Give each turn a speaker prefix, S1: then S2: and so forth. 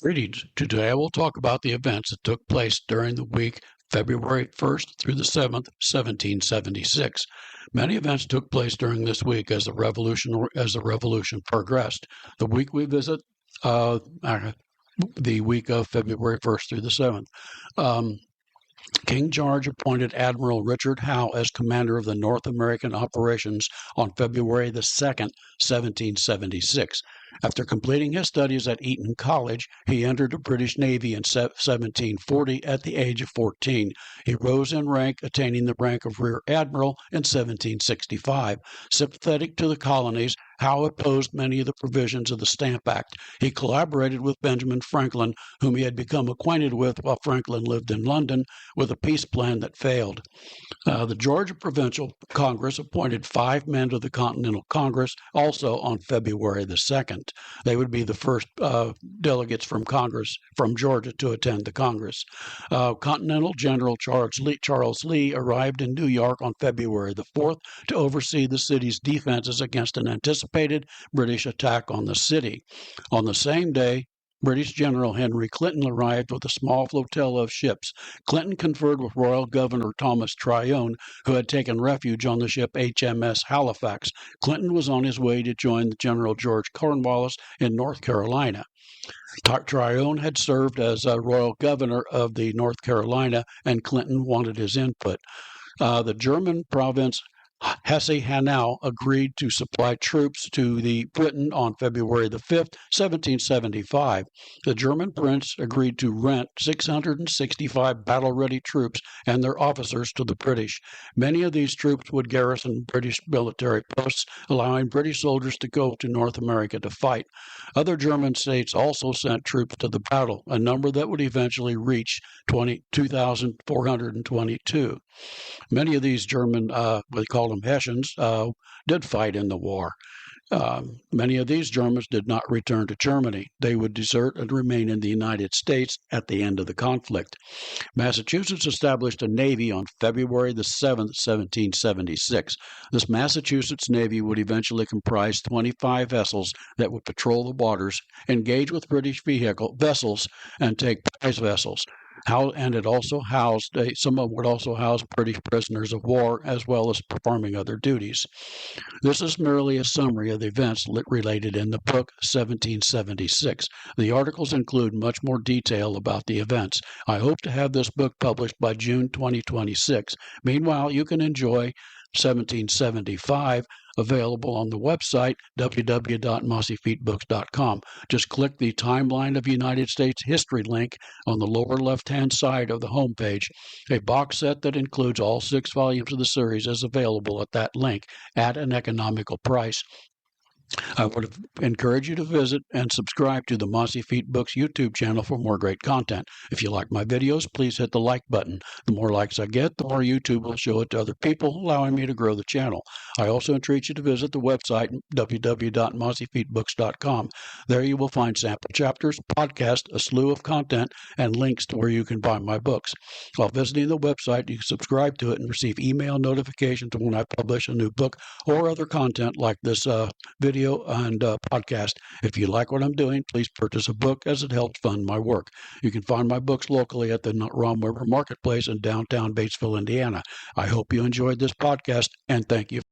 S1: Greetings. Today I will talk about the events that took place during the week February 1st through the 7th, 1776. Many events took place during this week as the revolution progressed. The week we visit, the week of February 1st through the 7th. King George appointed Admiral Richard Howe as commander of the North American operations on February the 2nd, 1776. After completing his studies at Eton College, he entered the British Navy in 1740 at the age of 14. He rose in rank, attaining the rank of Rear Admiral in 1765. Sympathetic to the colonies, Howe opposed many of the provisions of the Stamp Act. He collaborated with Benjamin Franklin, whom he had become acquainted with while Franklin lived in London, with a peace plan that failed. The Georgia Provincial Congress appointed 5 men to the Continental Congress, also on February the 2nd. They would be the first delegates from Congress, from Georgia, to attend the Congress. Continental General Charles Lee arrived in New York on February the 4th to oversee the city's defenses against an anticipated British attack on the city. On the same day, British General Henry Clinton arrived with a small flotilla of ships. Clinton conferred with Royal Governor Thomas Tryon, who had taken refuge on the ship HMS Halifax. Clinton was on his way to join General George Cornwallis in North Carolina. Tryon had served as Royal Governor of the North Carolina, and Clinton wanted his input. The German province Hesse-Hanau agreed to supply troops to Britain on February the 5th, 1775. The German prince agreed to rent 665 battle-ready troops and their officers to the British. Many of these troops would garrison British military posts, allowing British soldiers to go to North America to fight. Other German states also sent troops to the battle, a number that would eventually reach 2,422. Many of these German, we call them Hessians, did fight in the war. Many of these Germans did not return to Germany. They would desert and remain in the United States at the end of the conflict. Massachusetts established a navy on February the 7th, 1776. This Massachusetts navy would eventually comprise 25 vessels that would patrol the waters, engage with British vessels, and take prize vessels. And it also housed, some of them would also house British prisoners of war, as well as performing other duties. This is merely a summary of the events related in the book 1776. The articles include much more detail about the events. I hope to have this book published by June 2026. Meanwhile, you can enjoy 1775, available on the website www.mossyfeetbooks.com. Just click the Timeline of United States History link on the lower left-hand side of the homepage. A box set that includes all 6 volumes of the series is available at that link at an economical price. I would encourage you to visit and subscribe to the Mossy Feet Books YouTube channel for more great content. If you like my videos, please hit the like button. The more likes I get, the more YouTube will show it to other people, allowing me to grow the channel. I also entreat you to visit the website www.mossyfeetbooks.com. There you will find sample chapters, podcasts, a slew of content, and links to where you can buy my books. While visiting the website, you can subscribe to it and receive email notifications when I publish a new book or other content like this video and podcast. If you like what I'm doing, please purchase a book, as it helps fund my work. You can find my books locally at the Rum River Marketplace in downtown Batesville, Indiana. I hope you enjoyed this podcast, and thank you.